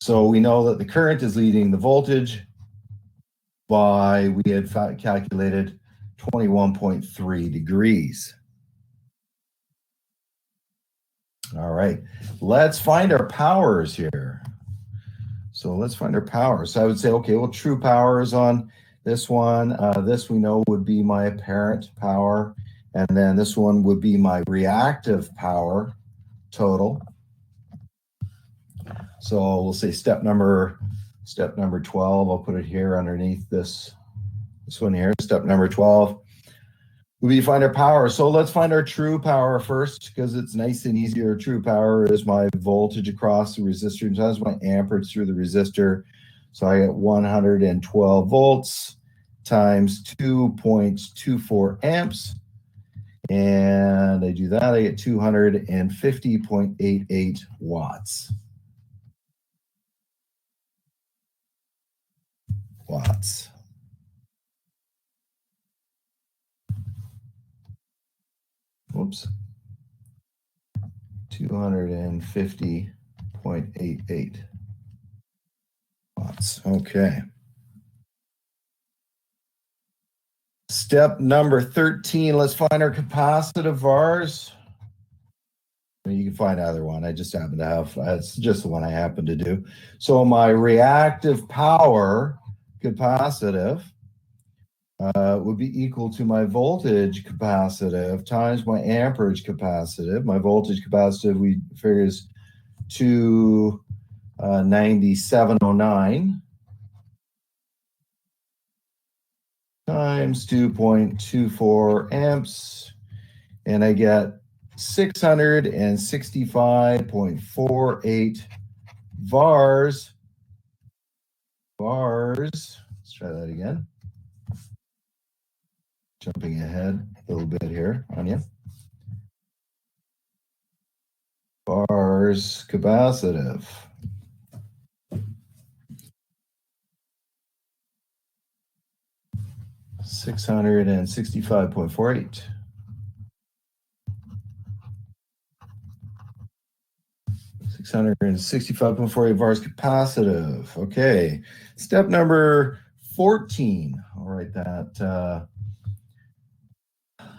So we know that the current is leading the voltage by, we had calculated 21.3 degrees. All right, let's find our powers here. So let's find our power. So I would say, okay, well, true power is on this one. This we know would be my apparent power. And then this one would be my reactive power total. So we'll say step number 12. I'll put it here underneath this one here. Step number 12. We find our power. So let's find our true power first, because it's nice and easy. Our true power is my voltage across the resistor times my amperage through the resistor. So I get 112 volts times 2.24 amps. And I do that, I get 250.88 watts. Whoops. 250.88 watts. Okay. Step number 13, let's find our capacitive VARs. I mean, you can find either one. I just happen to have, it's just the one I happen to do. So my reactive power capacitive would be equal to my voltage capacitive times my amperage capacitive. My voltage capacitive, we figure, is 297.09 times 2.24 amps, and I get 665.48 VARs. Let's try that again. Jumping ahead a little bit here on you. VARs capacitive. $665.48. 665.48 VARs capacitive. Okay. Step number 14. I'll write that. I'm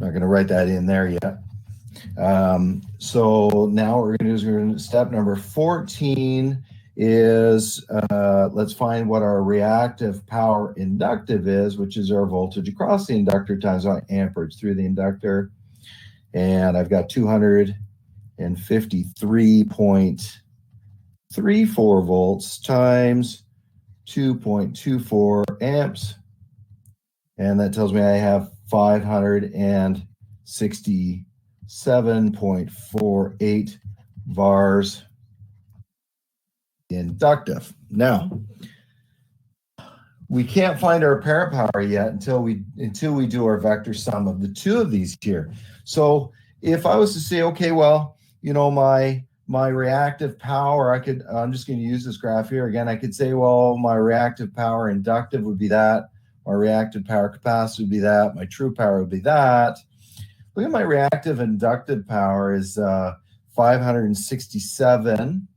not going to write that in there yet. So now what we're going to do is step number 14 is let's find what our reactive power inductive is, which is our voltage across the inductor times our amperage through the inductor. And I've got 253.34 volts times 2.24 amps. And that tells me I have 567.48 VARs inductive. Now, we can't find our apparent power yet until we do our vector sum of the two of these here. So if I was to say, okay, well, you know, my reactive power, I'm just going to use this graph here again. I could say, well, my reactive power inductive would be that. My reactive power capacitive would be that. My true power would be that. Look at my reactive inductive power is 567.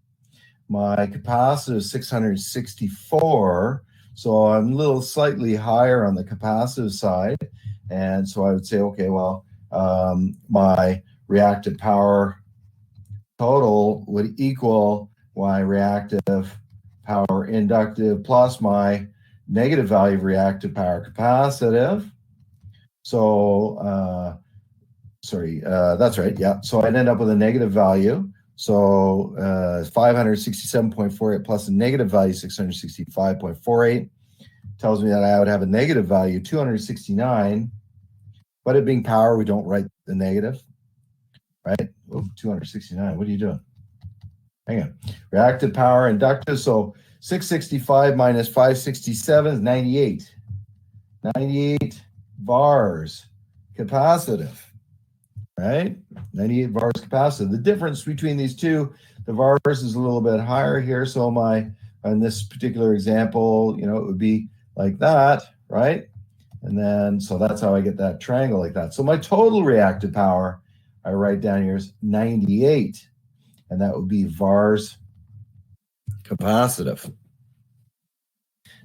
My capacitive is 664. So I'm a little slightly higher on the capacitive side. And so I would say, okay, well, my reactive power total would equal my reactive power inductive plus my negative value of reactive power capacitive. So, that's right. Yeah. So I'd end up with a negative value. So 567.48 plus a negative value 665.48 tells me that I would have a negative value 269. But it being power, we don't write the negative, right? Oh, 269. What are you doing? Hang on. Reactive power inductive. So 665 minus 567 is 98. 98 VARs capacitive, right? 98 VARs capacitive. The difference between these two, the VARs is a little bit higher here. So in this particular example, it would be like that, right? And then, so that's how I get that triangle like that. So my total reactive power, I write down here, is 98. And that would be VARs capacitive.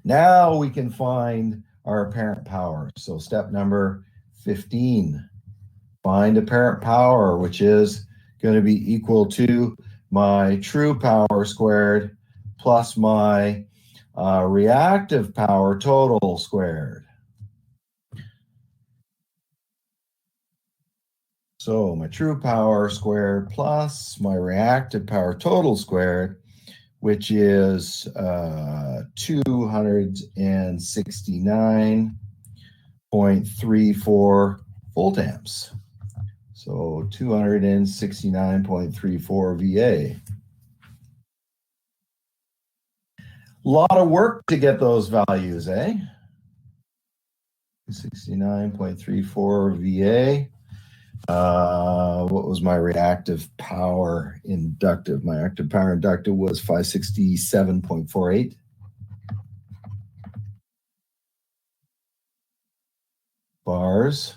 Now we can find our apparent power. So step number 15, find apparent power, which is going to be equal to my true power squared plus my reactive power total squared. So my true power squared plus my reactive power total squared, which is 269.34 volt amps. So 269.34 VA. A lot of work to get those values, eh? 69.34 VA. What was my reactive power inductive? My reactive power inductive was 567.48. Bars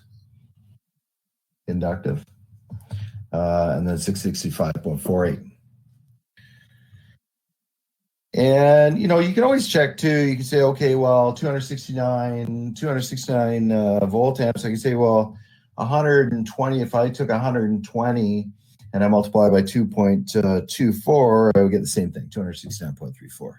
inductive. And then 665.48. And, you know, you can always check too. You can say, okay, well, 269 volt amps. I can say, well, 120, if I took 120 and I multiply by 2.24, I would get the same thing, 269.34.